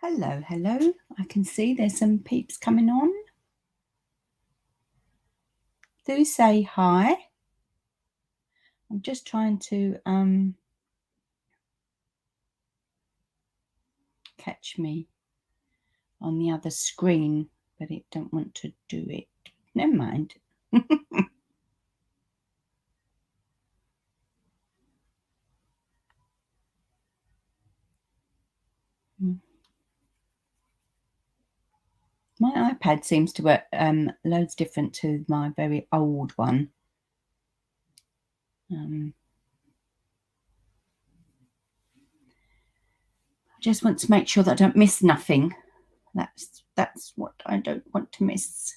Hello, hello. I can see there's some peeps coming on. Do say hi. I'm just trying to catch me on the other screen, but it don't want to do it. Never mind. My iPad seems to work loads different to my very old one. I just want to make sure that I don't miss nothing. That's what I don't want to miss.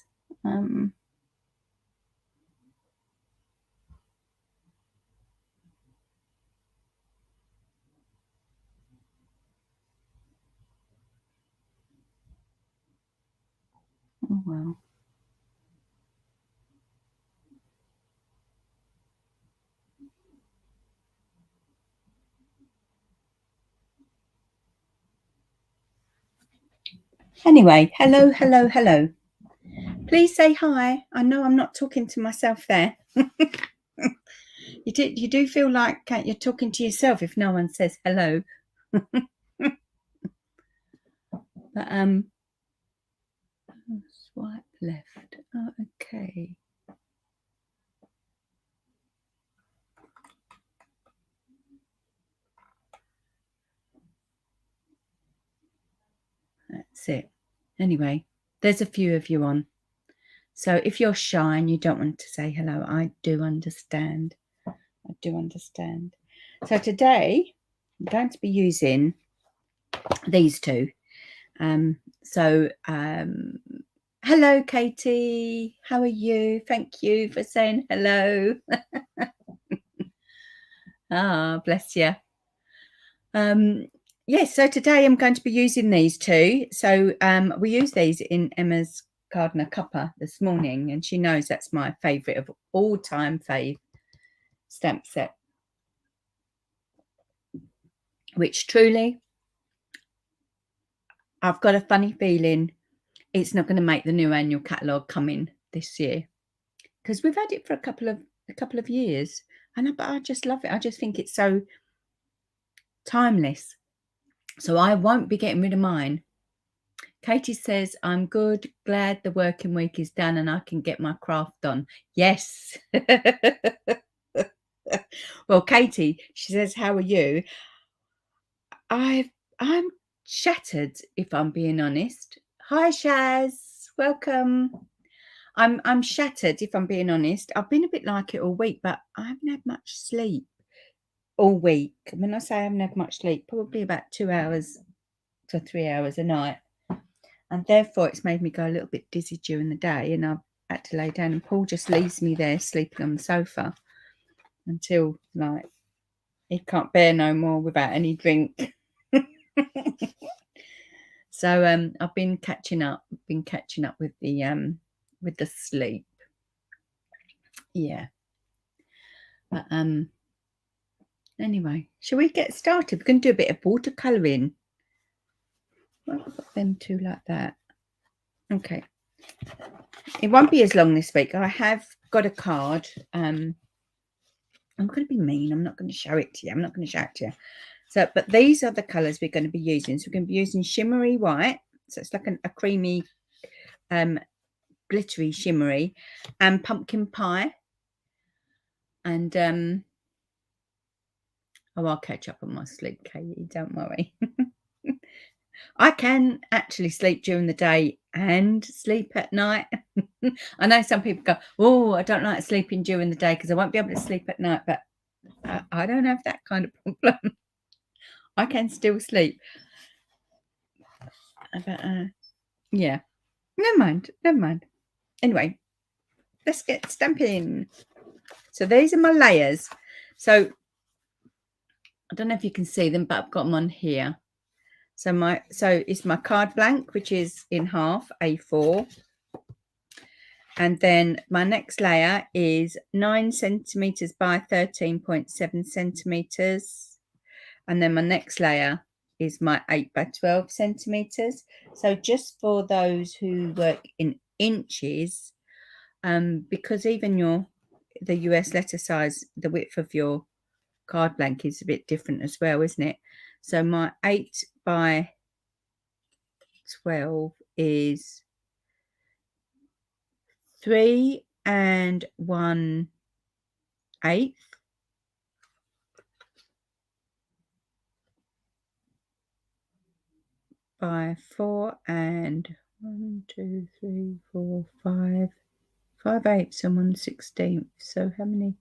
Oh well. Anyway, hello, hello, hello. Please say hi. I know I'm not talking to myself there. You do feel like you're talking to yourself if no one says hello. But swipe left. Oh, okay. That's it. Anyway, there's a few of you on. So if you're shy and you don't want to say hello, I do understand. I do understand. So today I'm going to be using these two. Hello, Katie. How are you? Thank you for saying hello. Bless you. Yes, so today I'm going to be using these two. So we used these in Emma's Gardner Cuppa this morning, and she knows that's my favourite of all time fave stamp set. Which truly, I've got a funny feeling it's not going to make the new annual catalogue come in this year, because we've had it for a couple of years, and I just love it. I just think it's so timeless. So I won't be getting rid of mine. Katie says, I'm good, glad the working week is done and I can get my craft done. Yes. Well, Katie, she says, how are you? I'm shattered, if I'm being honest. Hi, Shaz. Welcome. I'm shattered, if I'm being honest. I've been a bit like it all week, but I haven't had much sleep all week. When I say I haven't had much sleep, probably about 2 hours to 3 hours a night. And therefore, it's made me go a little bit dizzy during the day, and I've had to lay down. And Paul just leaves me there sleeping on the sofa until, like, he can't bear no more without any drink. So I've been catching up. With the sleep. Yeah. But anyway, shall we get started? We're going to do a bit of watercolouring. I'll put them two like that. Okay. It won't be as long this week. I have got a card. I'm going to be mean. I'm not going to show it to you. So, but these are the colours we're going to be using. So we're going to be using shimmery white. So it's like a creamy, glittery shimmery, and pumpkin pie. And oh, I'll catch up on my sleep, Katie, don't worry. I can actually sleep during the day and sleep at night. I know some people go, oh, I don't like sleeping during the day because I won't be able to sleep at night, but I don't have that kind of problem. I can still sleep. But yeah, never mind. Anyway, let's get stamping. So these are my layers. So I don't know if you can see them, but I've got them on here. So it's my card blank, which is in half A4. And then my next layer is 9 centimeters by 13.7 centimeters. And then my next layer is my 8 by 12 centimeters. So just for those who work in inches, because even the US letter size, the width of your card blank is a bit different as well, isn't it? So my 8 by 12 is 3 1/8 by 4 and 1, 2, 3, 4, 5, 5/8 and 1/16. So how many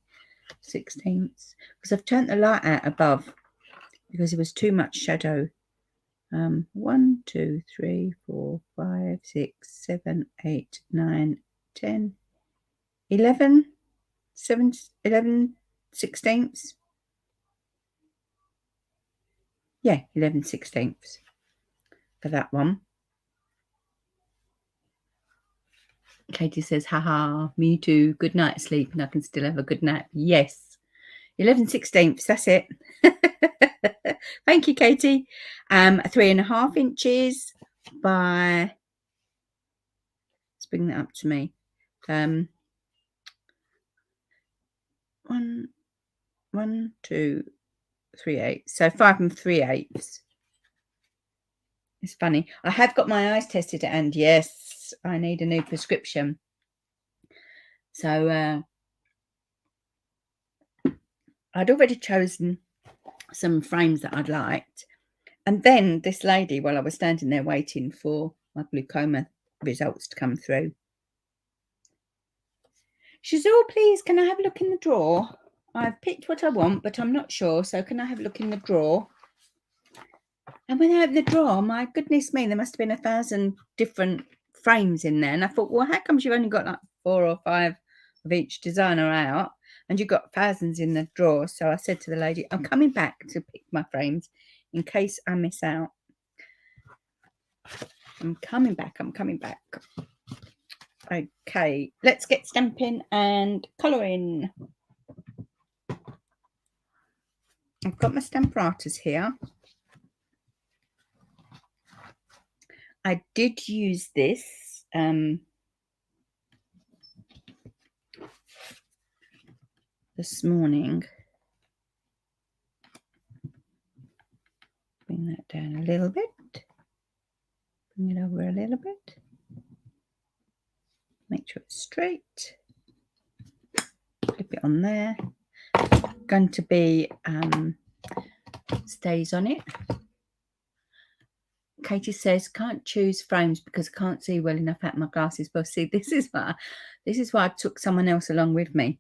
16ths? Because I've turned the light out above because it was too much shadow. 1, 2, 3, 4, 5, 6, 7, 8, 9, 10, 11, 11 16ths. Yeah, 11 16ths for that one. Katie says, haha, me too. Good night sleep and I can still have a good nap. Yes. 11 16ths, that's it. Thank you, Katie. 3.5 inches by, let's bring that up to me. 1, 2, 3, 8. So 5 3/8. It's funny. I have got my eyes tested and yes, I need a new prescription. So I'd already chosen some frames that I'd liked. And then this lady, while I was standing there waiting for my glaucoma results to come through, she said, oh, please, can I have a look in the drawer? I've picked what I want, but I'm not sure. So can I have a look in the drawer? And when I opened the drawer, my goodness me, there must have been 1,000 different frames in there. And I thought, well, how comes you've only got like 4 or 5 of each designer out and you've got thousands in the drawer? So I said to the lady, I'm coming back to pick my frames in case I miss out. I'm coming back. Okay, let's get stamping and colouring. I've got my Stamparatus here. I did use this this morning. Bring that down a little bit. Bring it over a little bit. Make sure it's straight. Flip it on there. Going to be stays on it. Katie says, can't choose frames because I can't see well enough at my glasses. But see, this is why I took someone else along with me.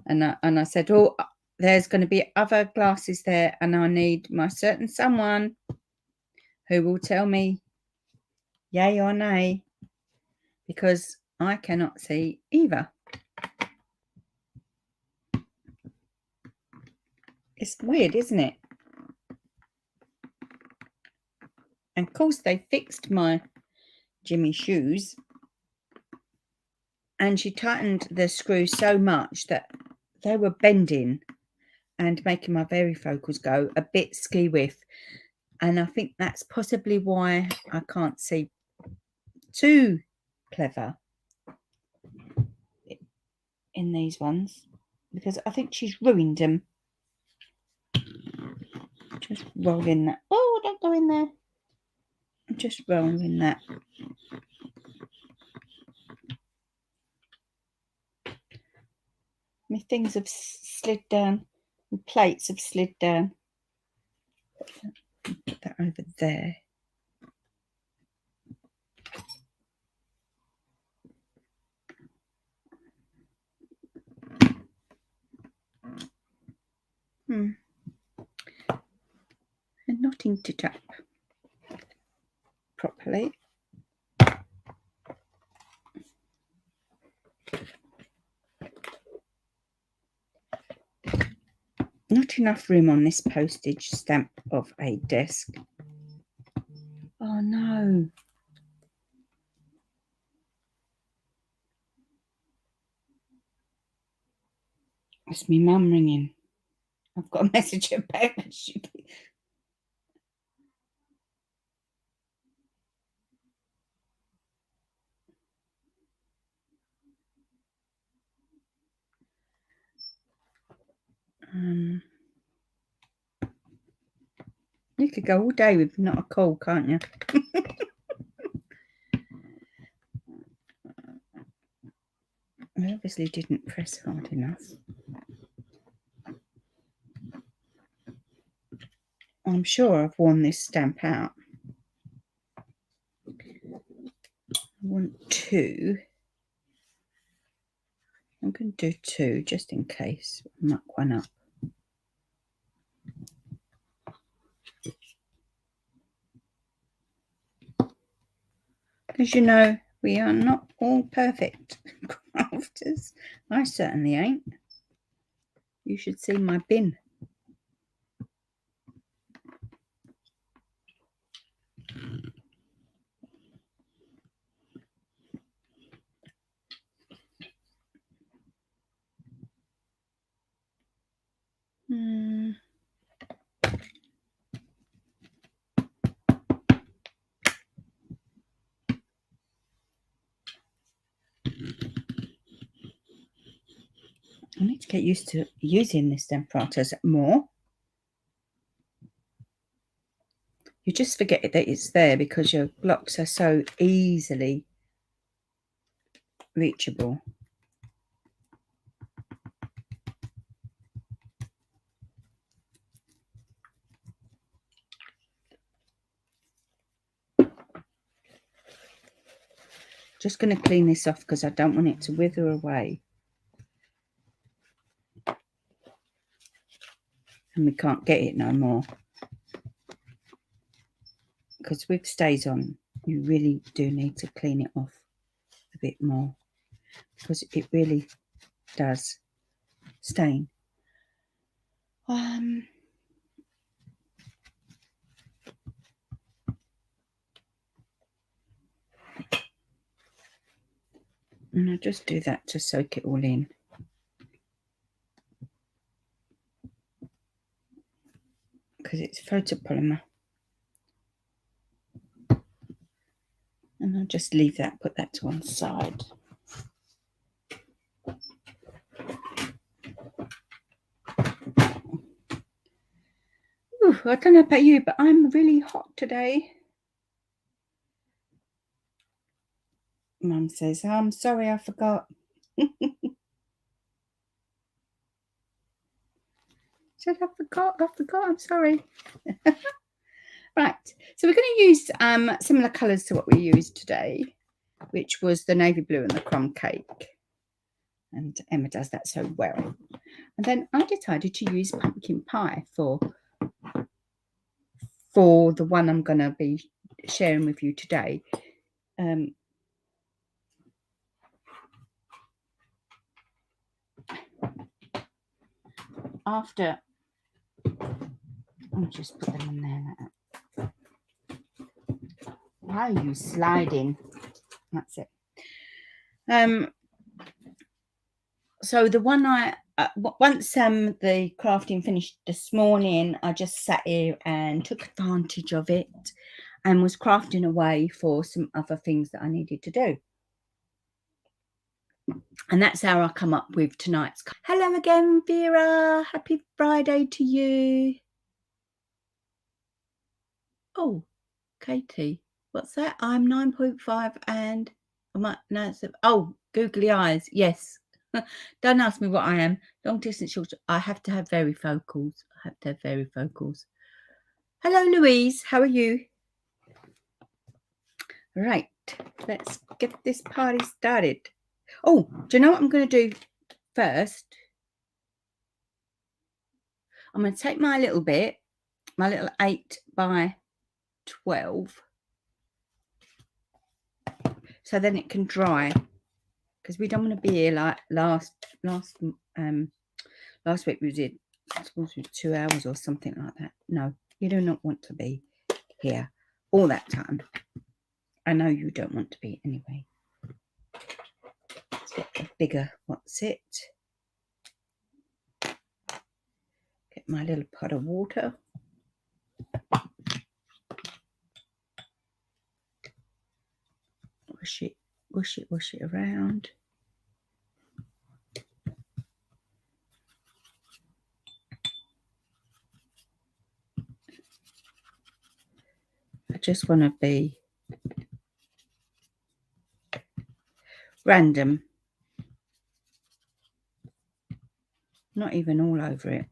And I said, oh, there's going to be other glasses there and I need my certain someone who will tell me yay or nay because I cannot see either. It's weird, isn't it? And of course they fixed my Jimmy shoes and she tightened the screws so much that they were bending and making my varifocals go a bit ski-whiff. And I think that's possibly why I can't see too clever in these ones, because I think she's ruined them. Just rolling that. Oh, don't go in there. Just rolling that. My things have slid down. My plates have slid down. Put that over there. And not inked it up properly. Not enough room on this postage stamp of a desk. Oh no. It's me mum ringing. I've got a message about she. You could go all day with not a call, can't you? I obviously didn't press hard enough. I'm sure I've worn this stamp out. I want 2. I'm going to do 2 just in case. Muck one up. Because you know, we are not all perfect crafters. I certainly ain't. You should see my bin. I need to get used to using this Stamparatus more. You just forget that it's there because your blocks are so easily reachable. Just going to clean this off because I don't want it to wither away. And we can't get it no more. Because with stays on, you really do need to clean it off a bit more. Because it really does stain. And I just do that to soak it all in. Because it's photopolymer. And I'll just leave that, put that to one side. Ooh, I don't know about you, but I'm really hot today. Mum says, oh, I'm sorry, I forgot. Said, I forgot, I'm sorry. Right, so we're going to use similar colours to what we used today, which was the navy blue and the crumb cake. And Emma does that so well. And then I decided to use pumpkin pie for the one I'm going to be sharing with you today. After, I'll just put them in there. Why are you sliding? That's it. So the one once the crafting finished this morning, I just sat here and took advantage of it and was crafting away for some other things that I needed to do. And that's how I come up with tonight's. Hello again, Vera. Happy Friday to you. Oh, Katie, what's that? I'm 9.5 and I might now. Oh, googly eyes. Yes. Don't ask me what I am. Long distance, short. I have to have varifocals. I have to have varifocals. Hello, Louise. How are you? Right. Let's get this party started. Oh, do you know what I'm going to do first? I'm going to take my little bit, my little 8 by 12, so then it can dry, because we don't want to be here like last week we did 2 hours or something like that. No, you do not want to be here all that time. I know you don't want to be anyway. Let's get a bigger what's it. Get my little pot of water. Wash it around. I just want to be random, not even all over it.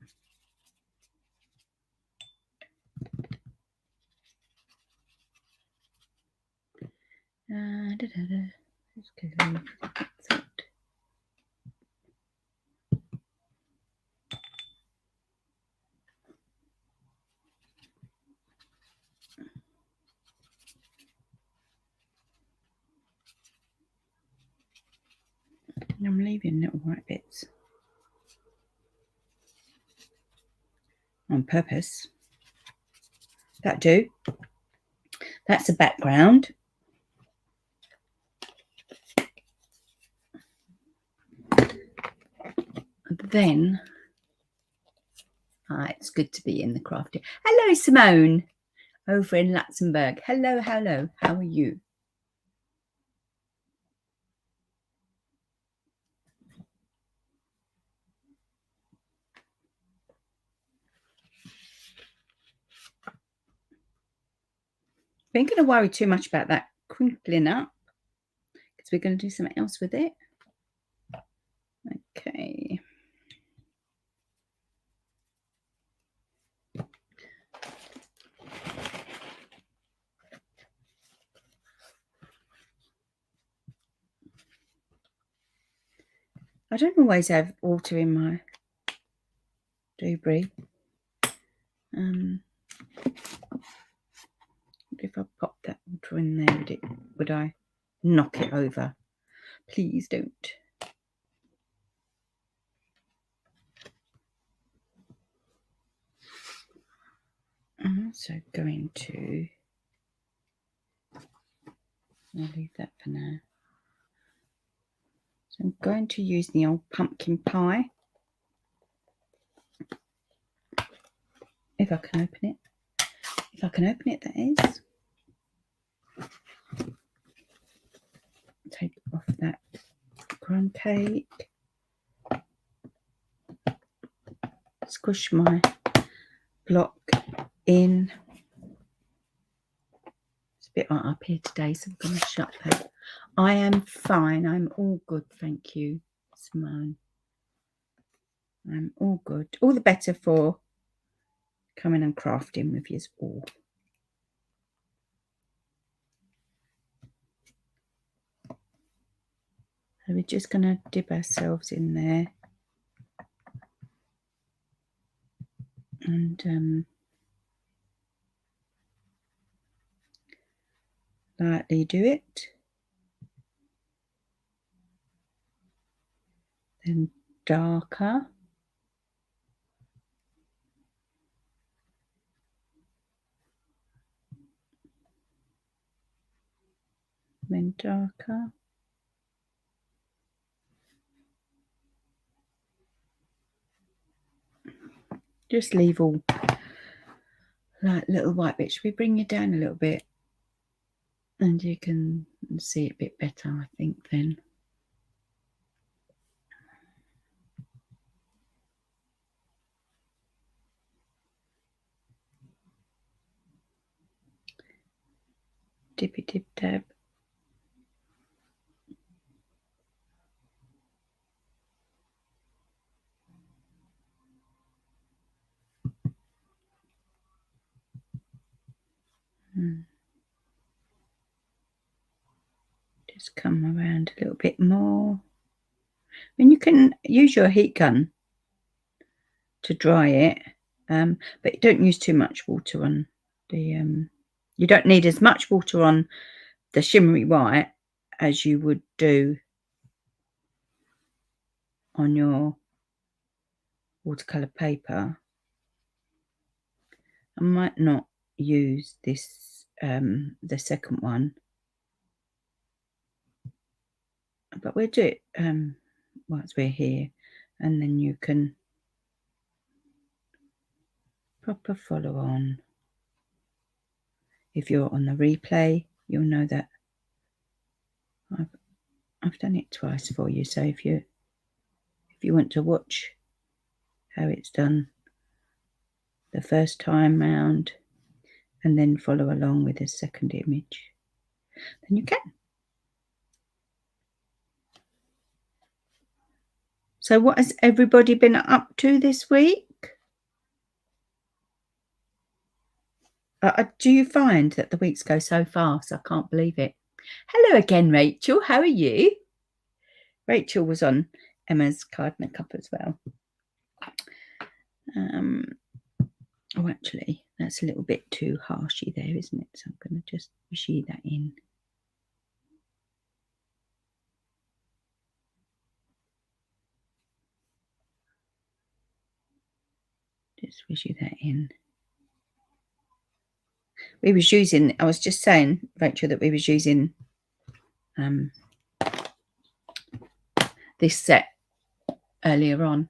Let's go. I'm leaving little white bits on purpose. That do. That's a background. Then, it's good to be in the crafty. Hello, Simone, over in Luxembourg. Hello, hello. How are you? We ain't going to worry too much about that crinkling up, because we're going to do something else with it. Okay. I don't always have water in my debris. If I pop that water in there, would I knock it over? Please don't. I'm also going to, I'll leave that for now. So I'm going to use the old pumpkin pie. If I can open it. If I can open it, that is. Take off that crumb cake. Squish my block in. It's a bit hot up here today, so I'm going to shut that. I am fine. I'm all good, thank you, Simone. I'm all good. All the better for coming and crafting with you all. So we're just going to dip ourselves in there and lightly do it. Then darker. Then darker. Just leave all like little white bits. Should we bring you down a little bit? And you can see it a bit better, I think, then. Dippy dip dab. Just come around a little bit more. And you can use your heat gun to dry it, but you don't use too much water on the. You don't need as much water on the shimmery white as you would do on your watercolor paper. I might not use this, the second one, but we'll do it once we're here, and then you can proper follow on. If you're on the replay, you'll know that I've done it twice for you. So if you want to watch how it's done the first time round and then follow along with the second image, then you can. So what has everybody been up to this week? Do you find that the weeks go so fast? I can't believe it. Hello again, Rachel. How are you? Rachel was on Emma's Card and a Cup as well. Oh, actually, that's a little bit too harshy there, isn't it? So I'm going to just wishy that in. Just wishy that in. We was using, I was just saying, Rachel, that we was using this set earlier on.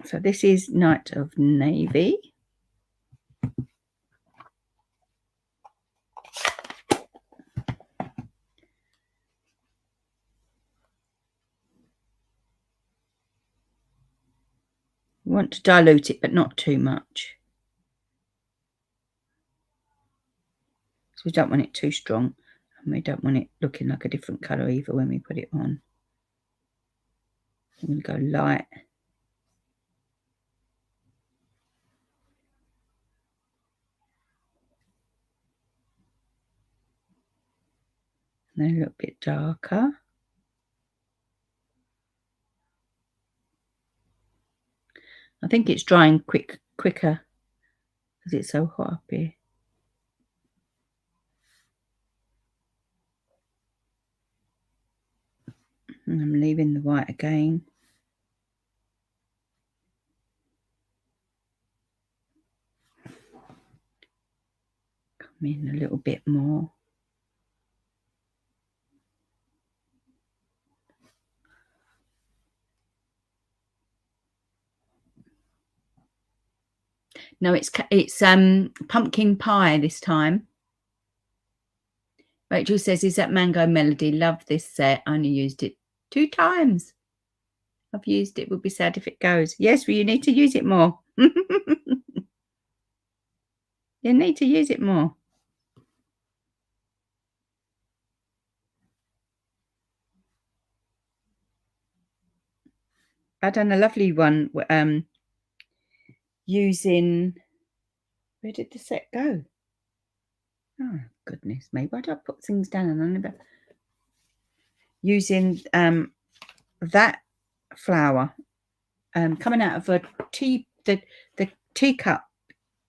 So this is Night of Navy. We want to dilute it, but not too much. So we don't want it too strong, and we don't want it looking like a different colour either when we put it on. I'm going to go light. And then a little bit darker. I think it's drying quicker because it's so hot up here. And I'm leaving the white again. Come in a little bit more. No, it's pumpkin pie this time. Rachel says, is that Mango Melody? Love this set. I only used it 2 times. I've used it. Would be sad if it goes. Yes, well, you need to use it more. You need to use it more. I've done a lovely one using, where did the set go? Oh, goodness me. Why do I put things down and I never... Using that flower coming out of a the teacup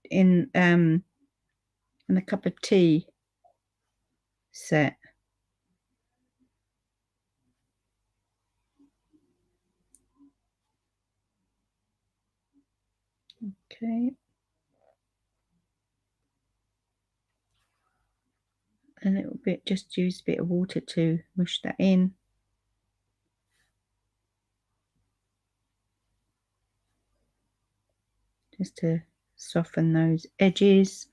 in a cup of tea set. Okay. A little bit, just use a bit of water to mush that in. Just to soften those edges.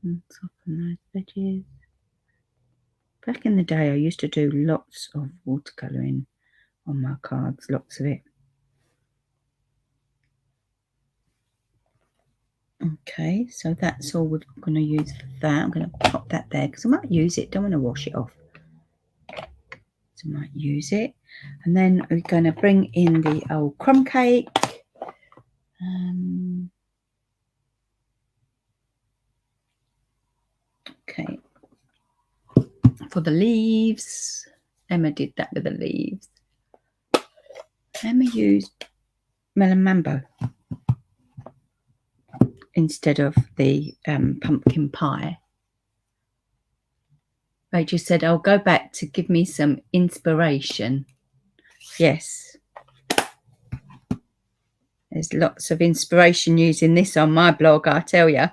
And soften those edges. Back in the day, I used to do lots of watercolouring on my cards, lots of it. Okay, so that's all we're going to use for that. I'm going to pop that there because I might use it. Don't want to wash it off. So I might use it. And then we're going to bring in the old crumb cake. Okay. For the leaves. Emma did that with the leaves. Emma used melon mambo instead of the pumpkin pie. Rachel said, I'll go back to give me some inspiration. Yes. There's lots of inspiration using this on my blog, I tell you.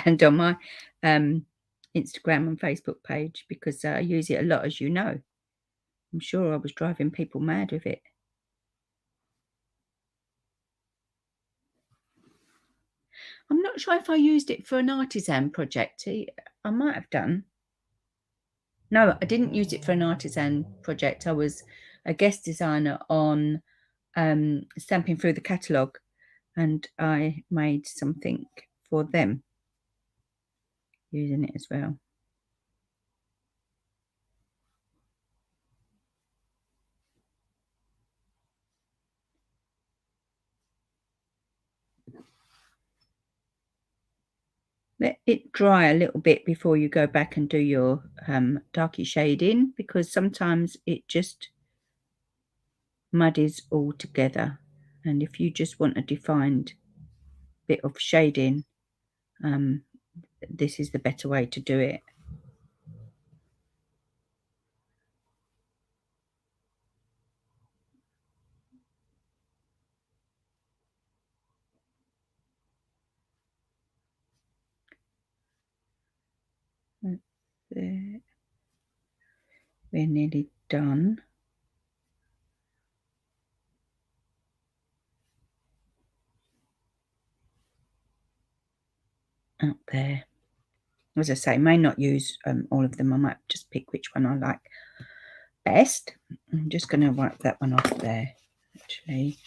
And on my Instagram and Facebook page, because I use it a lot, as you know. I'm sure I was driving people mad with it. I'm not sure if I used it for an artisan project. I might have done. No, I didn't use it for an artisan project. I was a guest designer on Stampin' Through the catalogue, and I made something for them using it as well. Let it dry a little bit before you go back and do your darky shading, because sometimes it just muddies all together. And if you just want a defined bit of shading, this is the better way to do it. There. We're nearly done. Up there. As I say, may not use all of them. I might just pick which one I like best. I'm just going to wipe that one off there, actually.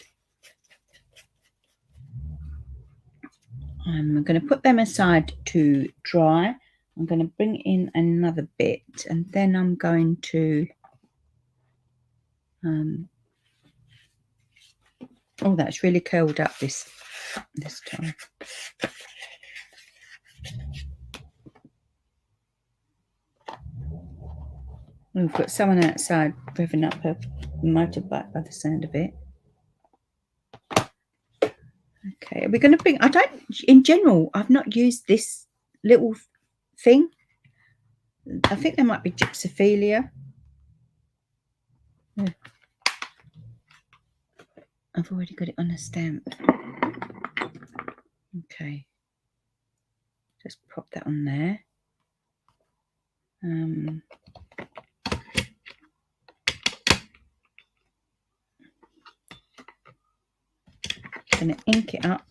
I'm going to put them aside to dry. I'm going to bring in another bit, and then I'm going to oh, that's really curled up this time. We've got someone outside revving up a motorbike by the sound of it. Okay, we're going to bring, in general, I've not used this little thing. I think there might be gypsophilia. Yeah. I've already got it on a stamp. Okay. Just pop that on there. Going to ink it up.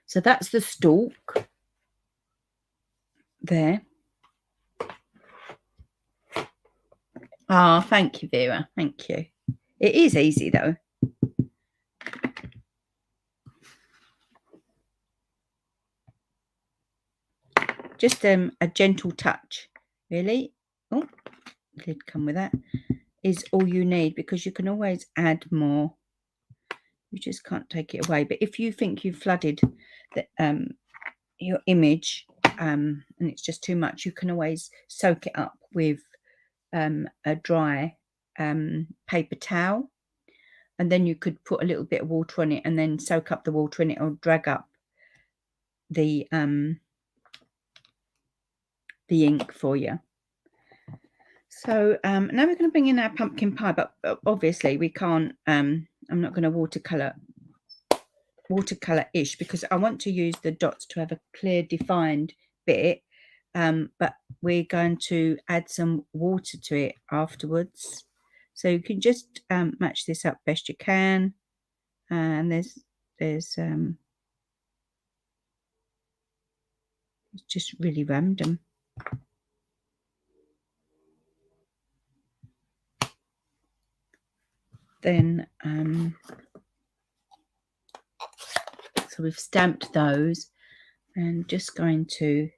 So that's the stalk there. Oh, thank you, Vera. Thank you. It is easy, though. Just a gentle touch, really. Oh, did come with that. Is all you need, because you can always add more. You just can't take it away. But if you think you've flooded the, your image and it's just too much, you can always soak it up with a dry paper towel, and then you could put a little bit of water on it and then soak up the water in it, or drag up the ink for you. So now we're going to bring in our pumpkin pie, but obviously we can't, I'm not going to watercolor-ish, because I want to use the dots to have a clear defined bit, but we're going to add some water to it afterwards. So you can just match this up best you can, and there's it's just really random. Then So we've stamped those, and just going to,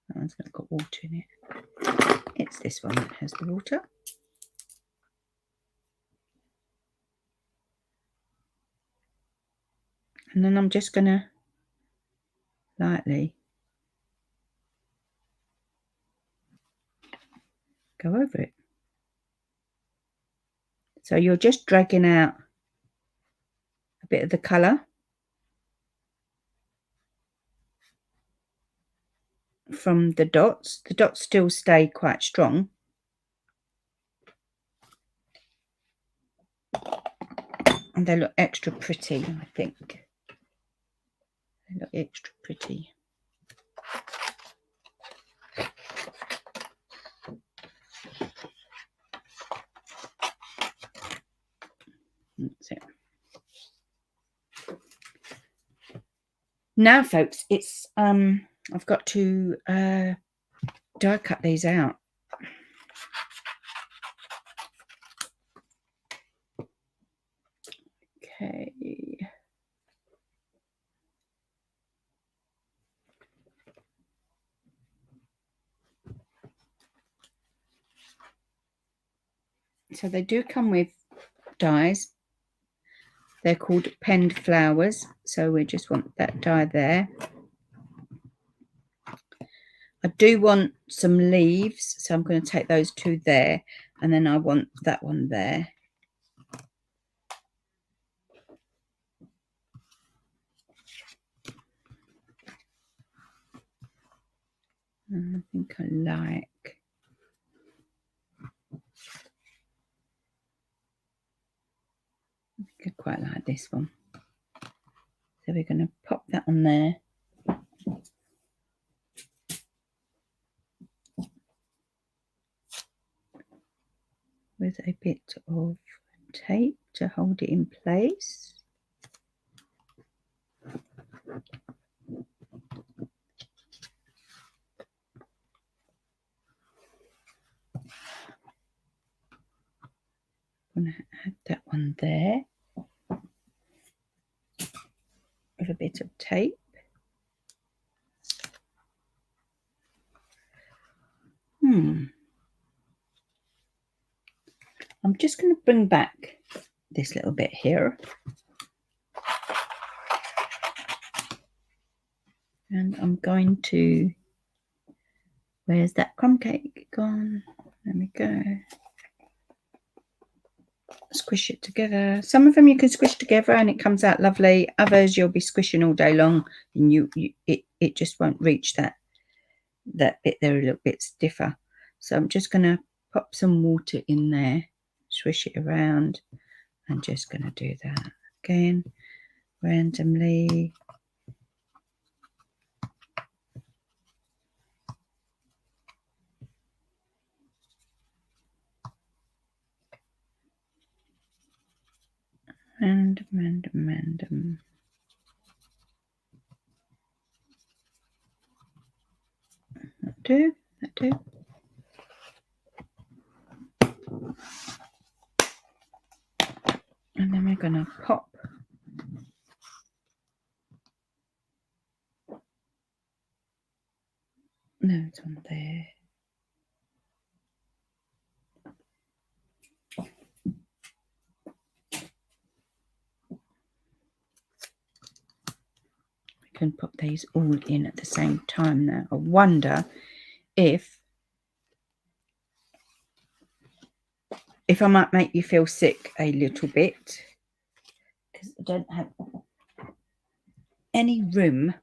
that one's got water in it. It's this one that has the water. And then I'm just going to lightly go over it. So you're just dragging out a bit of the colour from the dots. The dots still stay quite strong. And they look extra pretty, I think. They look extra pretty. That's it. Now, folks, it's I've got to die cut these out. Okay. So they do come with dies. They're called penned flowers. So we just want that die there. I do want some leaves, so I'm going to take those two there, and then I want that one there. I think I like. I think I quite like this one. So we're going to pop that on there. With a bit of tape to hold it in place. I'm going to add that one there with a bit of tape. I'm just going to bring back this little bit here. And I'm going to, where's that crumb cake gone? There we go. Squish it together. Some of them you can squish together and it comes out lovely. Others you'll be squishing all day long and it just won't reach that bit there, a little bit stiffer. So I'm just going to pop some water in there, swish it around. I'm just going to do that again randomly. Random. That do. And then we're going to pop those on there. We can pop these all in at the same time now. I wonder if I might make you feel sick a little bit, because I don't have any room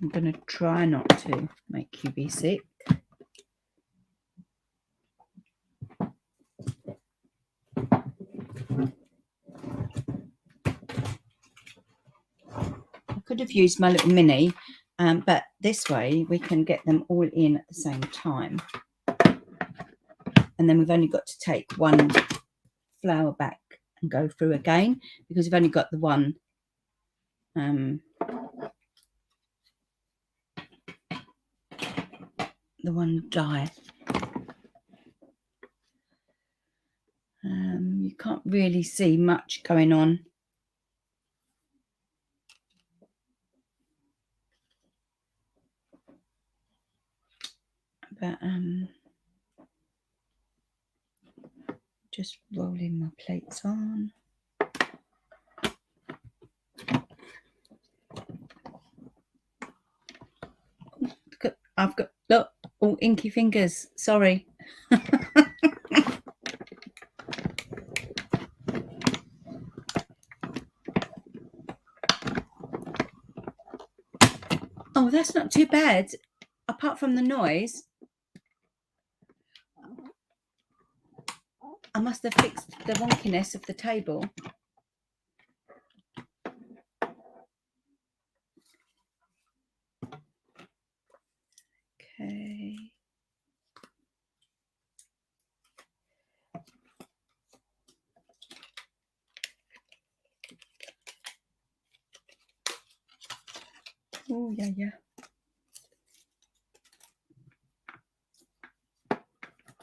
I'm going to try not to make you be sick. I could have used my little mini, but this way we can get them all in at the same time. And then we've only got to take one flower back and go through again, because we've only got the one the one die. You can't really see much going on. But just rolling my plates on. I've got, look, all inky fingers. Sorry. Oh, that's not too bad. Apart from the noise, I must have fixed the wonkiness of the table. Okay. Oh, yeah, yeah.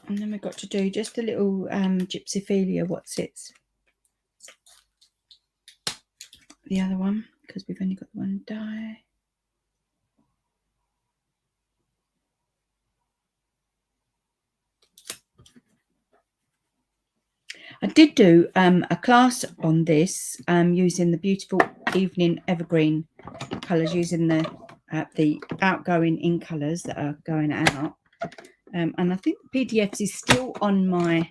And then we've got to do just a little gypsophilia. What's it? The other one, because we've only got one die. I did do a class on this using the beautiful evening evergreen colours, using the outgoing ink colours that are going out. And I think the PDFs is still on my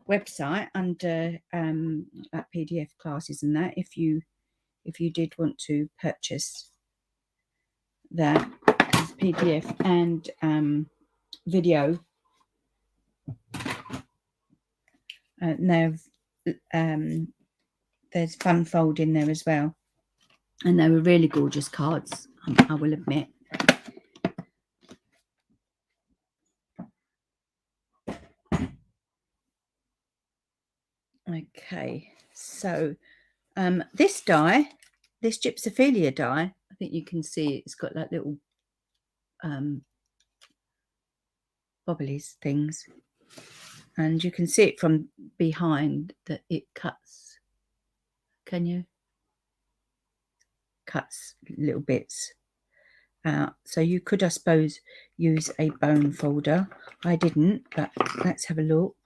website under PDF classes and that, if you did want to purchase that as PDF and video. Now there's fun fold in there as well, and they were really gorgeous cards, I will admit. Okay, so this die, this gypsophilia die, I think you can see it's got like little bobblies things, and you can see it from behind that it cuts. Can you? Cuts little bits out. So you could, I suppose, use a bone folder. I didn't, but let's have a look.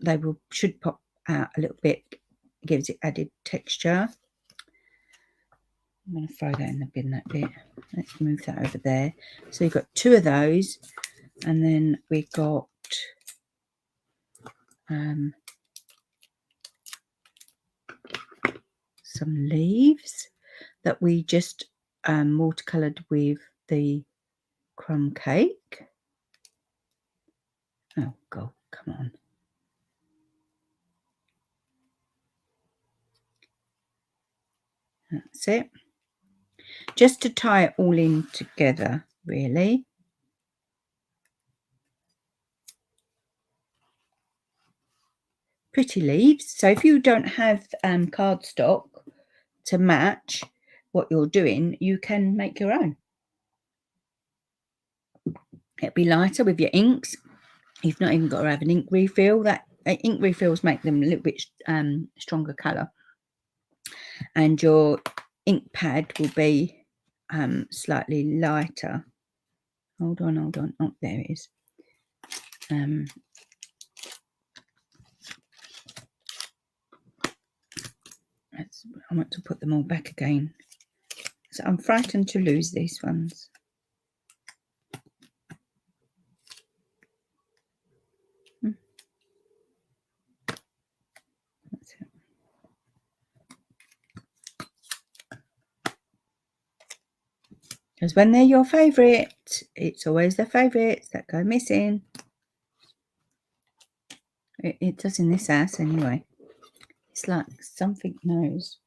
They should pop out a little bit. It gives it added texture. I'm going to throw that in the bin, that bit. Let's move that over there. So you've got two of those, and then we got some leaves that we just watercolored with the crumb cake. Oh God, come on. That's it. Just to tie it all in together, really. Pretty leaves. So if you don't have cardstock to match what you're doing, you can make your own. It'll be lighter with your inks. You've not even got to have an ink refill. That ink refills make them a little bit stronger colour, and your ink pad will be slightly lighter. Hold on. Oh, there it is. I want to put them all back again. So I'm frightened to lose these ones. That's it. Because when they're your favourite, it's always the favourites that go missing. It does in this house anyway. It's like something knows.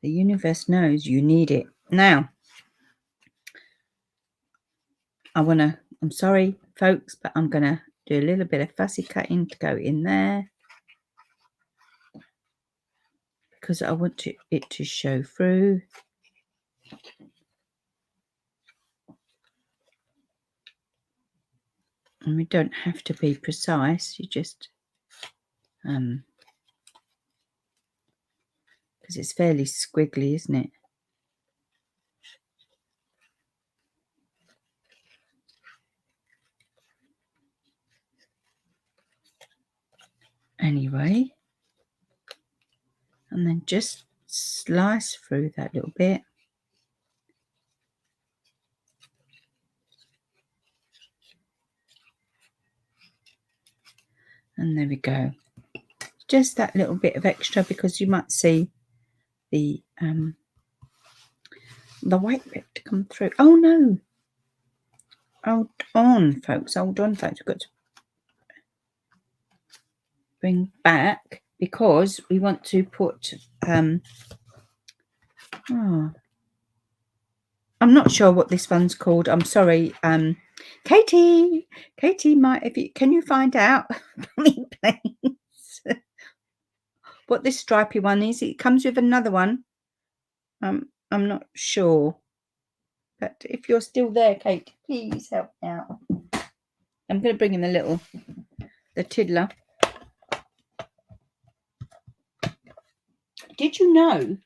The universe knows you need it. Now, I'm sorry, folks, but I'm going to do a little bit of fussy cutting to go in there, because I want it to show through. And we don't have to be precise, you just because it's fairly squiggly, isn't it? Anyway, and then just slice through that little bit. And there we go. Just that little bit of extra because you might see the white bit to come through. Oh no! Hold on, folks. Hold on, folks. We've got to bring back because we want to put. I'm not sure what this one's called. I'm sorry, Katie. Katie, can you find out for me, please? What this stripy one is? It comes with another one. I'm not sure, but if you're still there, Kate, please help me out. I'm going to bring in the tiddler. Did you know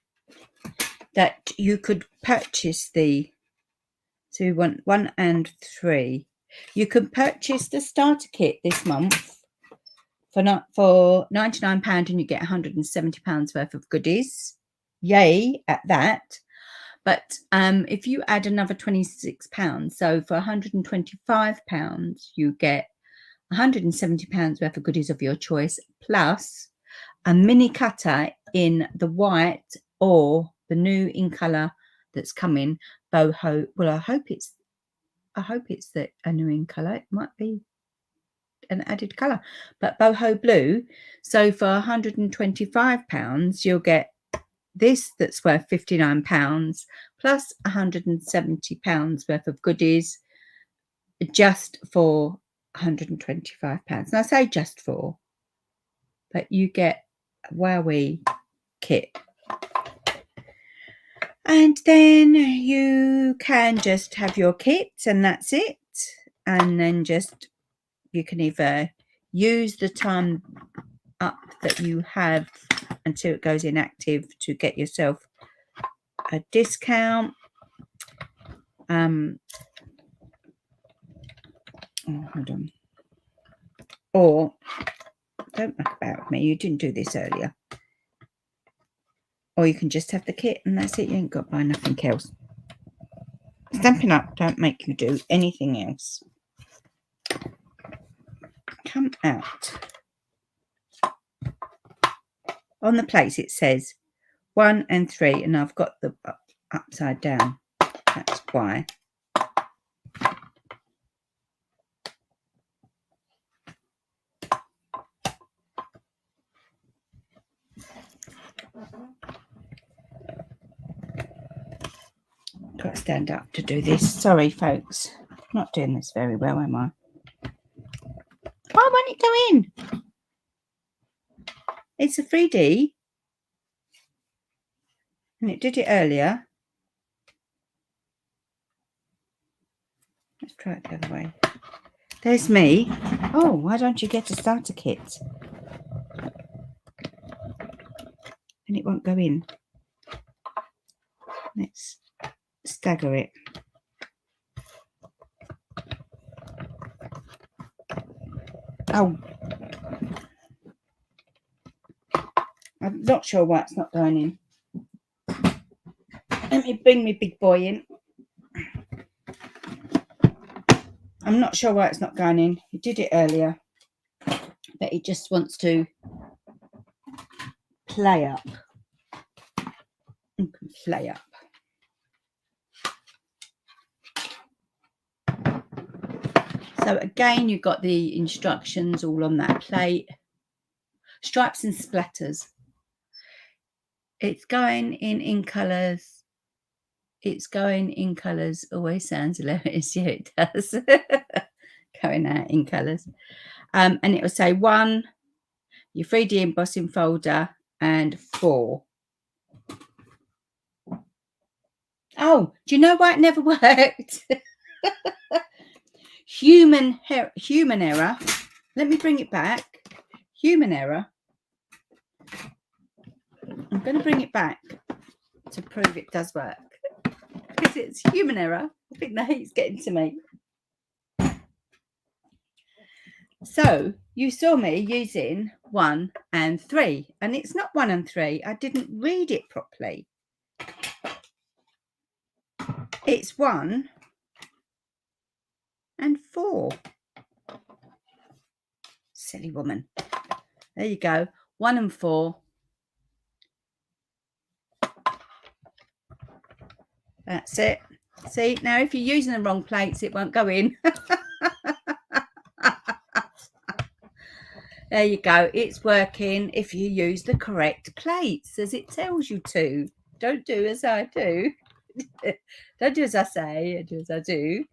that you could purchase so you want 1 and 3? You can purchase the starter kit this month for £99 and you get £170 worth of goodies. Yay at that. But if you add another £26, so for £125, you get £170 worth of goodies of your choice, plus a mini cutter in the white or the new in colour that's coming, boho. Well, I hope it's a new in colour. It might be an added colour, but boho blue. So for £125, you'll get this that's worth £59 plus £170 worth of goodies just for £125. And I say just for, but you get a wowee kit. And then you can just have your kit and that's it. And then you can either use the time up that you have until it goes inactive to get yourself a discount. Hold on. Or don't muck about with me. You didn't do this earlier. Or you can just have the kit and that's it. You ain't got to buy nothing else. Stampin' Up don't make you do anything else. Come out. On the plates it says 1 and 3 and I've got the upside down. That's why. Got to stand up to do this. Sorry, folks. I'm not doing this very well, am I? Why won't it go in? It's a 3D. And it did it earlier. Let's try it the other way. There's me. Oh, why don't you get a starter kit? And it won't go in. Let's stagger it. Oh. I'm not sure why it's not going in. Let me bring my big boy in. I'm not sure why it's not going in. He did it earlier. But he just wants to play up. You can play up. So again, you've got the instructions all on that plate. Stripes and splatters. It's going in colours. It's going in colours. Always sounds hilarious. Yeah, it does. Going out in colours. And it will say 1, your 3D embossing folder, and 4. Oh, do you know why it never worked? Human error. Let me bring it back. Human error. I'm going to bring it back to prove it does work. Because it's human error. I think the heat's getting to me. So you saw me using 1 and 3, and it's not 1 and 3. I didn't read it properly. It's 1 and 4. Silly woman. There you go. 1 and 4. That's it. See, now if you're using the wrong plates, it won't go in. There you go. It's working if you use the correct plates as it tells you to. Don't do as I do. Don't do as I say. Do as I do.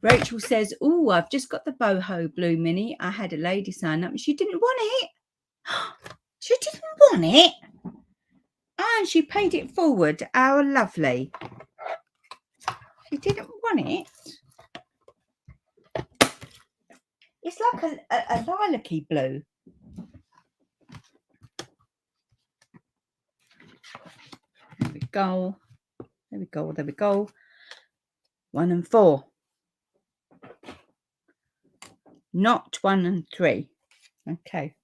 Rachel says, oh, I've just got the boho blue mini. I had a lady sign up and she didn't want it. She didn't want it. And she paid it forward. How lovely. She didn't want it. It's like a lilac-y blue. There we go. There we go. There we go. 1 and 4. Not 1 and 3. Okay.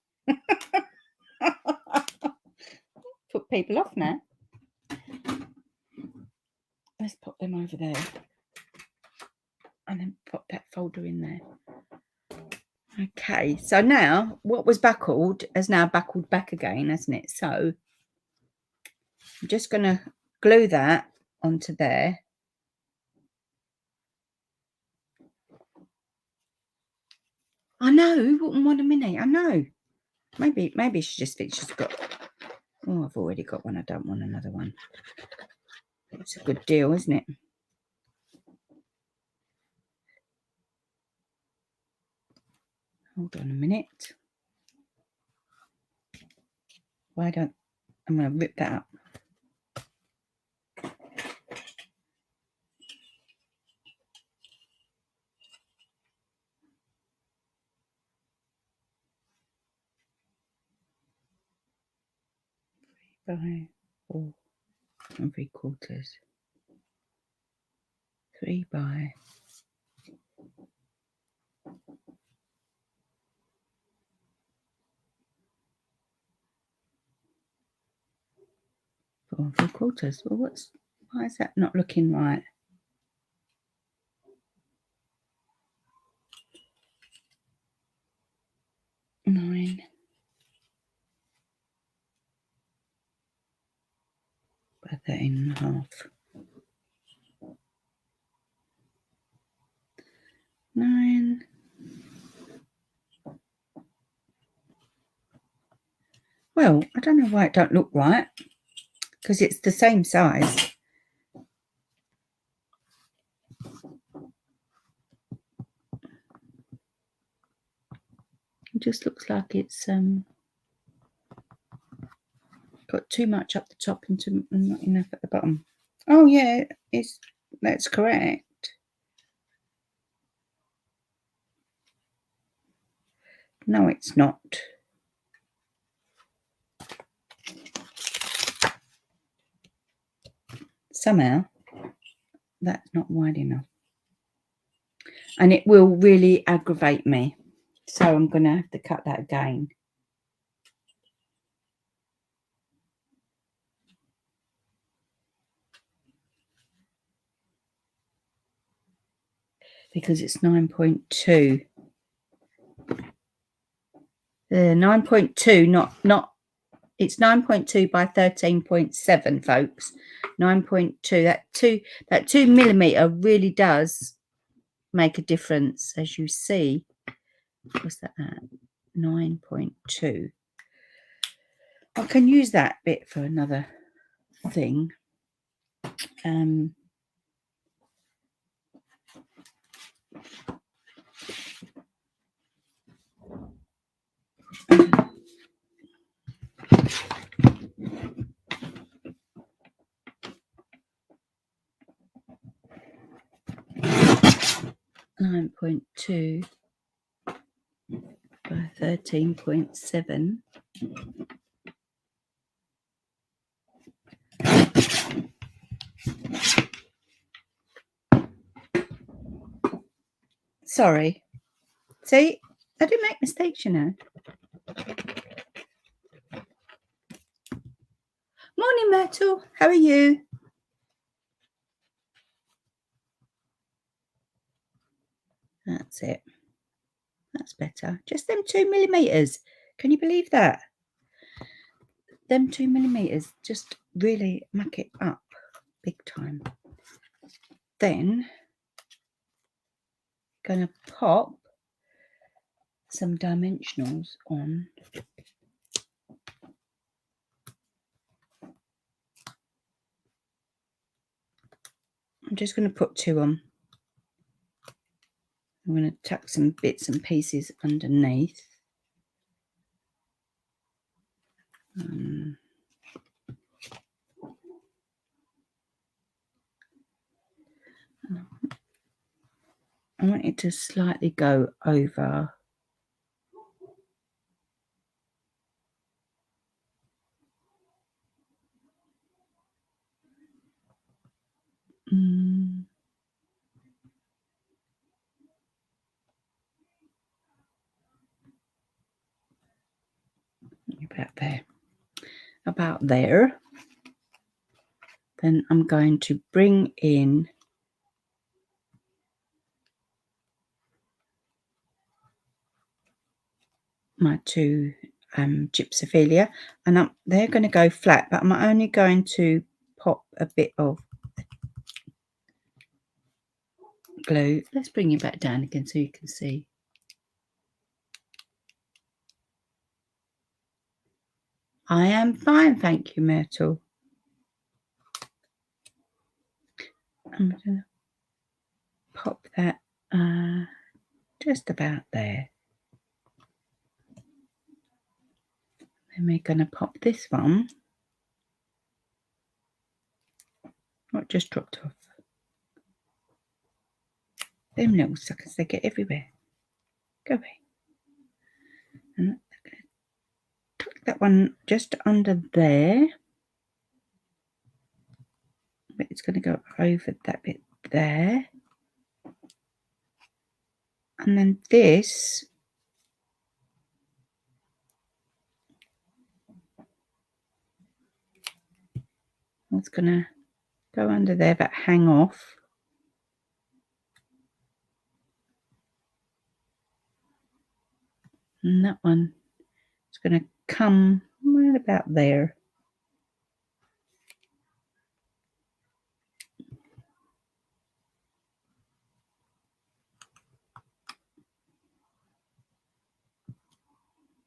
Put people off now. Let's put them over there. And then put that folder in there. Okay, so now what was buckled has now buckled back again, hasn't it? So I'm just going to glue that onto there. I know, who wouldn't want a mini? I know. Maybe she just thinks she's got... Oh, I've already got one. I don't want another one. It's a good deal, isn't it? Hold on a minute. Why don't... I'm going to rip that up. By 4 3/4. 3 by 4 3/4. Well, why is that not looking right? Nine. By 13.5. 9. Well, I don't know why it don't look right, because it's the same size. It just looks like it's got too much up the top and not enough at the bottom. Oh yeah, that's correct. No, it's not. Somehow that's not wide enough. And it will really aggravate me. So I'm going to have to cut that again. Because it's 9.2. 9.2, not it's 9.2 by 13.7, folks. 9.2. That 2 millimeter really does make a difference, as you see. What's that at? 9.2. I can use that bit for another thing. 9.2 by 13.7. Sorry. See, I do make mistakes, you know. Morning, Myrtle. How are you? That's it. That's better. Just them 2mm. Can you believe that? Them 2mm just really muck it up big time. Then gonna pop some dimensionals on. I'm just going to put 2 on. I'm going to tuck some bits and pieces underneath. I want it to slightly go over. About there. Then I'm going to bring in my 2 gypsophilia, and they're going to go flat, but I'm only going to pop a bit of glue. Let's bring you back down again so you can see. I am fine, thank you, Myrtle. I'm going to pop that just about there. Then we're going to pop this one. Oh, it just dropped off. Them little suckers, they get everywhere. Go away. And I'm going to tuck that one just under there. But it's going to go over that bit there. And then this is going to go under there but hang off. And that one is going to come right about there.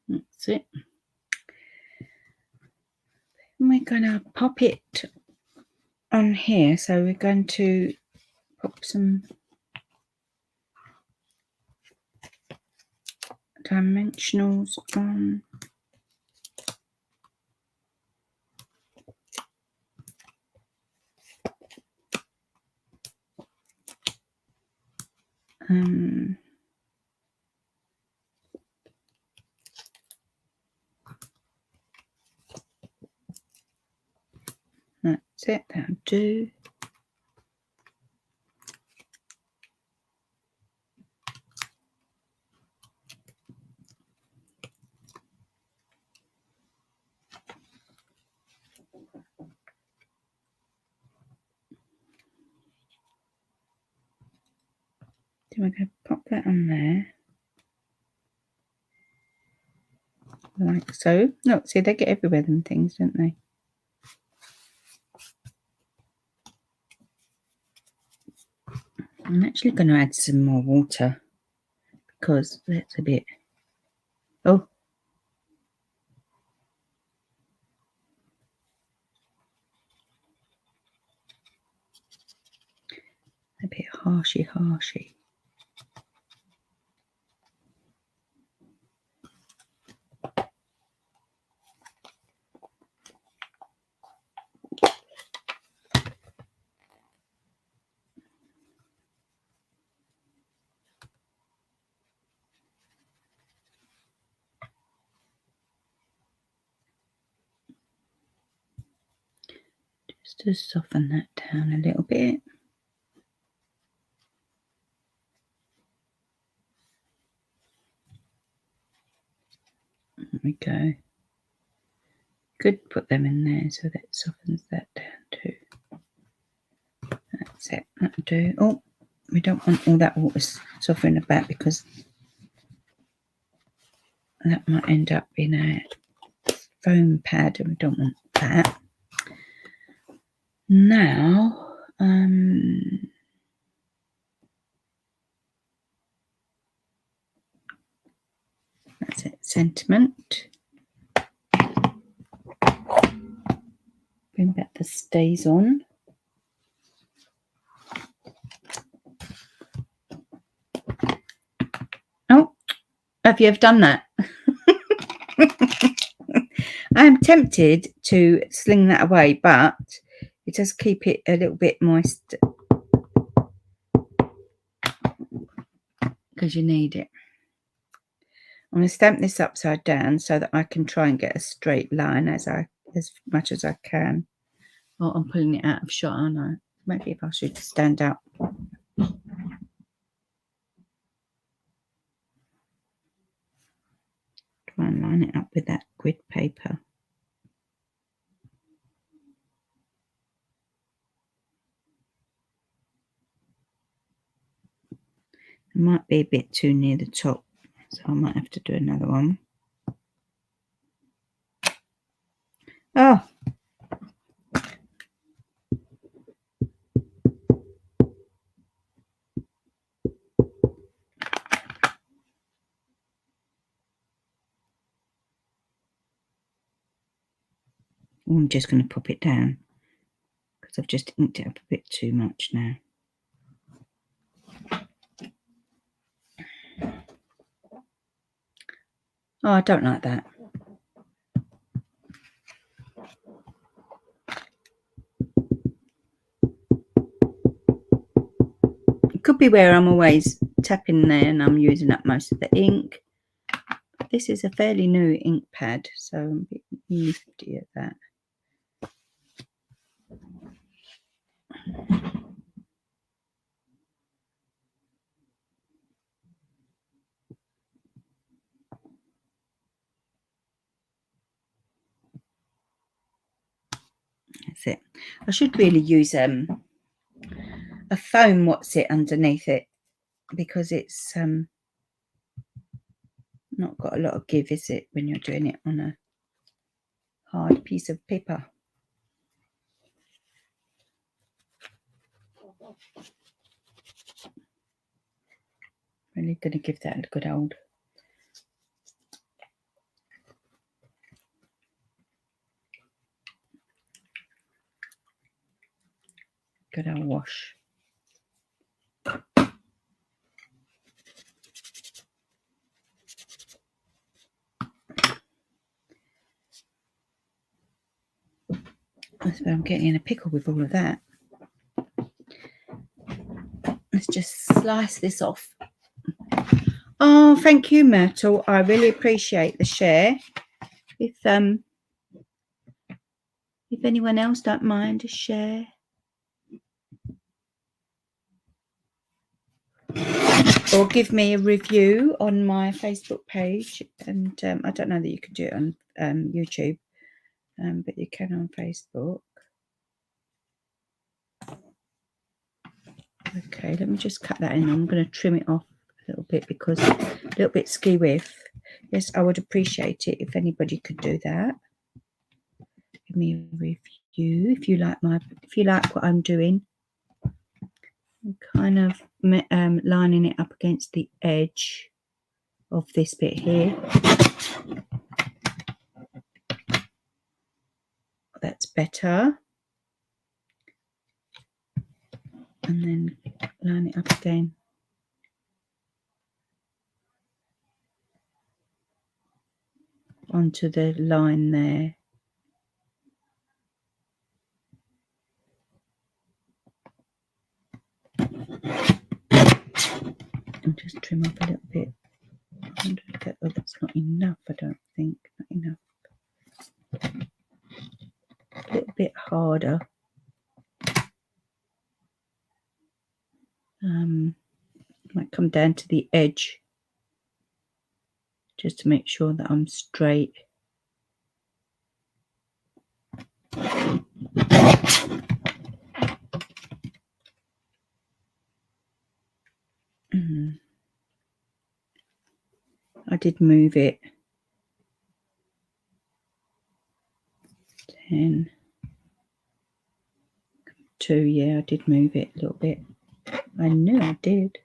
That's it. And we're going to pop it on here. So we're going to pop some dimensionals on. That's it, that'll do. Then we're going to pop that on there. Like so. Look, see, they get everywhere, them things, don't they? I'm actually going to add some more water because that's a bit, a bit harshy. Just to soften that down a little bit. There we go. Could put them in there so that softens that down too. That's it. That'll do. Oh, we don't want all that water softening about because that might end up in a foam pad and we don't want that. Now, that's it. Sentiment. Bring back the stays on. Oh, have you ever done that? I am tempted to sling that away, but it does keep it a little bit moist because you need it. I'm going to stamp this upside down so that I can try and get a straight line as much as I can. Oh, I'm pulling it out of shot, aren't I? Maybe if I should stand up. Try and line it up with that grid paper. It might be a bit too near the top, so I might have to do another one. Oh! I'm just going to pop it down because I've just inked it up a bit too much now. Oh, I don't like that. It could be where I'm always tapping there and I'm using up most of the ink. This is a fairly new ink pad, so I'm a bit nifty at that. That's it. I should really use a foam what's it underneath it because it's not got a lot of give, is it, when you're doing it on a hard piece of paper. Really going to give that a good old wash. That's where I'm getting in a pickle with all of that. Let's just slice this off. Oh, thank you, Myrtle. I really appreciate the share. If anyone else don't mind a share. Or give me a review on my Facebook page. And I don't know that you can do it on YouTube, but you can on Facebook. Okay, let me just cut that in. I'm going to trim it off a little bit because a little bit ski with. Yes, I would appreciate it if anybody could do that. Give me a review if you like what I'm doing. I'm kind of lining it up against the edge of this bit here. That's better. And then line it up again. Onto the line there. And just trim up a little bit. Oh, that's not enough, I don't think. Not enough. A little bit harder. Might come down to the edge just to make sure that I'm straight. I did move it. 10, 2, yeah, I did move it a little bit. I knew I did.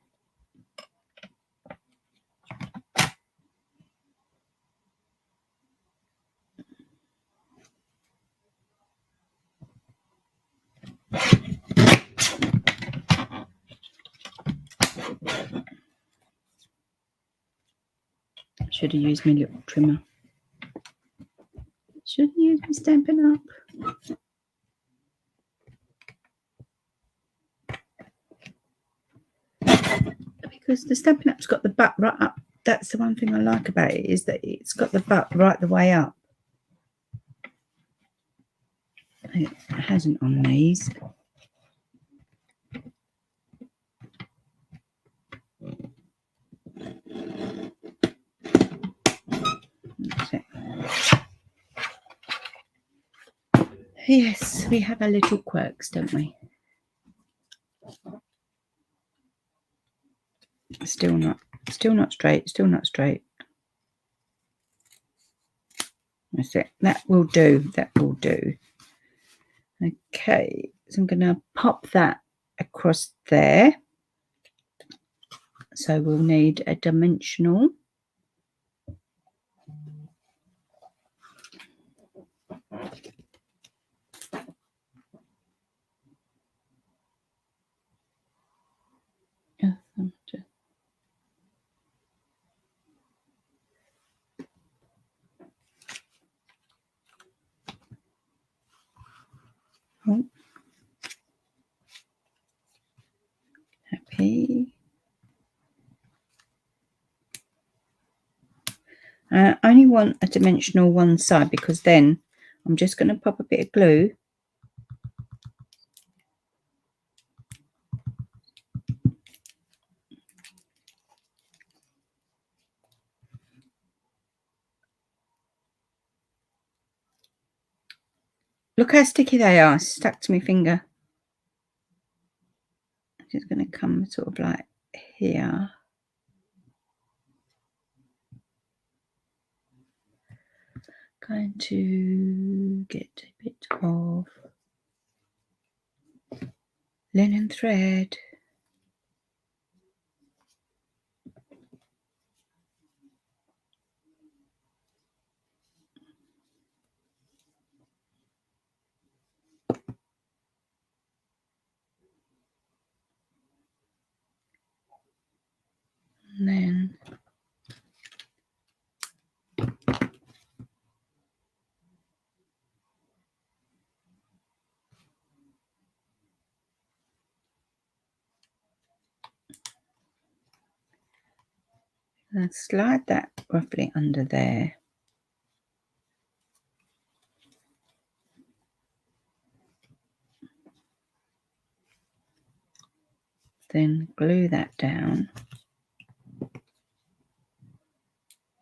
Should have used my little trimmer. Should have used my Stampin' Up. Because the Stampin' Up's got the butt right up. That's the one thing I like about it, is that it's got the butt right the way up. It hasn't on these. Yes, we have our little quirks, don't we? Still not straight, still not straight. That's it. That will do. That will do. Okay, so I'm going to pop that across there. So we'll need a dimensional. Oh. Happy. I only want a dimensional one side because then I'm just going to pop a bit of glue. Look how sticky they are, stuck to my finger. I'm just going to come sort of like here. Going to get a bit of linen thread. And then and slide that roughly under there. Then glue that down.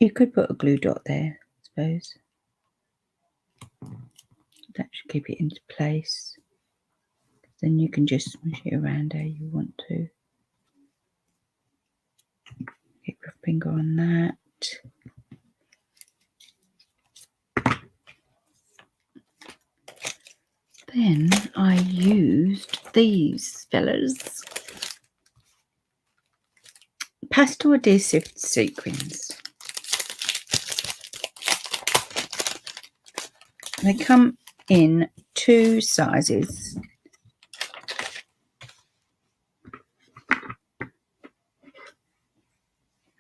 You could put a glue dot there, I suppose. That should keep it into place. Then you can just smush it around how you want to. Get your finger on that. Then I used these fellas. Pastel adhesive sequins. They come in 2 sizes.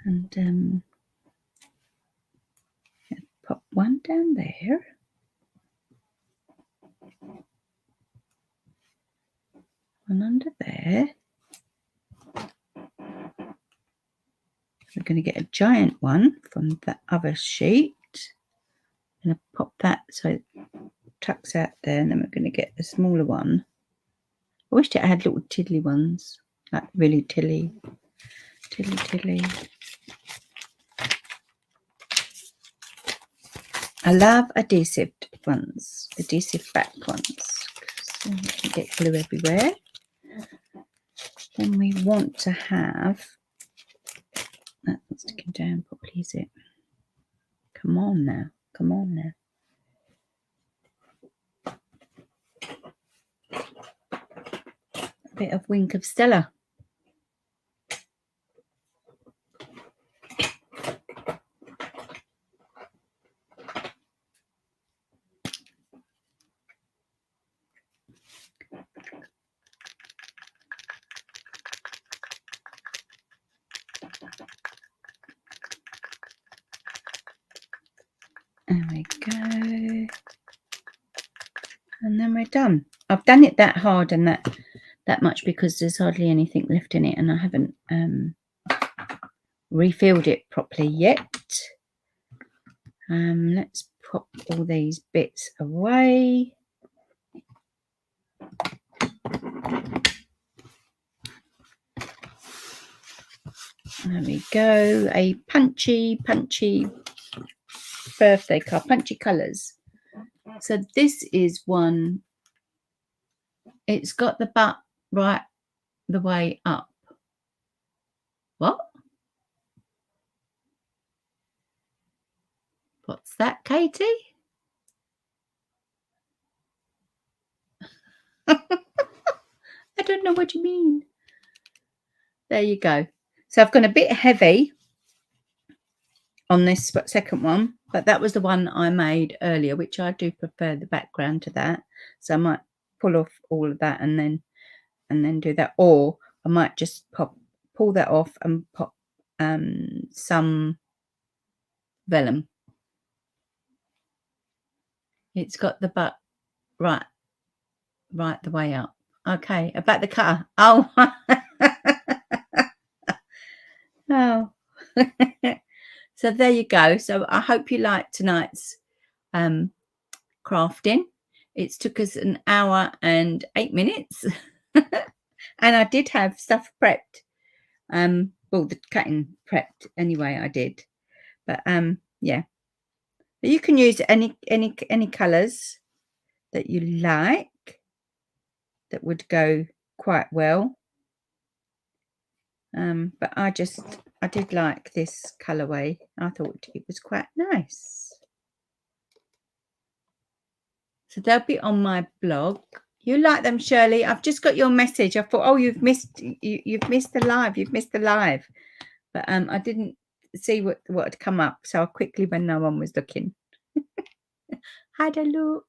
And pop one down there. One under there. We're going to get a giant one from the other sheet. I'm going to pop that so it tucks out there, and then we're going to get the smaller one. I wished it had little tiddly ones. like really tilly. I love adhesive ones, adhesive back ones. So you can get glue everywhere. Then we want to have, that's not sticking down properly, is it? Come on now, come on now. A bit of Wink of Stella. There we go. And then we're done. I've done it that hard and that much because there's hardly anything left in it, and I haven't refilled it properly yet. Let's pop all these bits away. There we go. A punchy birthday card, punchy colours. So this is one. It's got the butt right the way up. What? What's that, Katie? I don't know what you mean. There you go. So I've gone a bit heavy on this second one, but that was the one I made earlier, which I do prefer the background to that. So I might pull off all of that and then do that, or I might just pull that off and pop some vellum. It's got the butt right the way up. Okay, about the cutter. Oh. Oh. So there you go. So I hope you liked tonight's crafting. It took us an hour and 8 minutes. And I did have stuff prepped. Well, the cutting prepped anyway, I did. But yeah. You can use any colours that you like that would go quite well. But I did like this colourway. I thought it was quite nice. So they'll be on my blog. You like them, Shirley? I've just got your message. I thought, oh, you've missed the live. You've missed the live. But I didn't see what had come up, so I quickly, when no one was looking, had a look.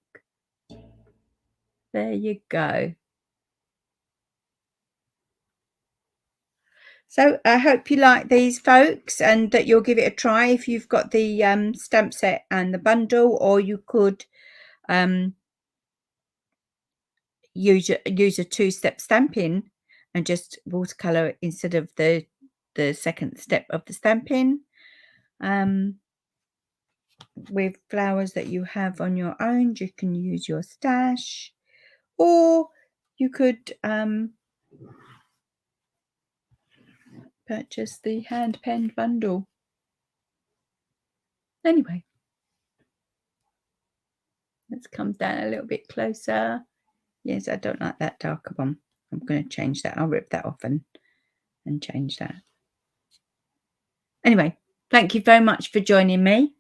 There you go. So I hope you like these, folks, and that you'll give it a try if you've got the stamp set and the bundle, or you could use a two-step stamping and just watercolor instead of the second step of the stamping, with flowers that you have on your own. You can use your stash, or you could purchase the hand-penned bundle. Anyway, let's come down a little bit closer. Yes, I don't like that darker one. I'm going to change that. I'll rip that off and change that. Anyway, thank you very much for joining me.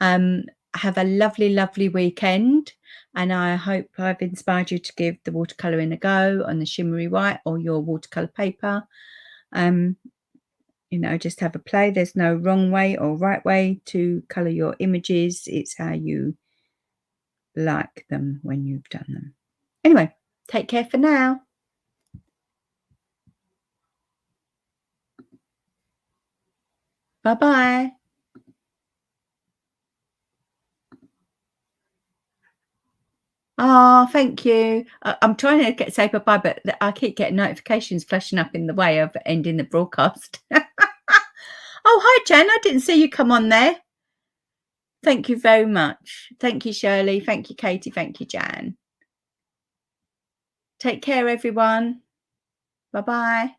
Have a lovely weekend, and I hope I've inspired you to give the watercolouring a go on the shimmery white or your watercolour paper. You know, just have a play. There's no wrong way or right way to colour your images. It's how you like them when you've done them. Anyway, take care for now. Bye-bye. Oh, thank you. I'm trying to say bye-bye, but I keep getting notifications flashing up in the way of ending the broadcast. Oh, hi, Jen. I didn't see you come on there. Thank you very much. Thank you, Shirley. Thank you, Katie. Thank you, Jan. Take care, everyone. Bye-bye.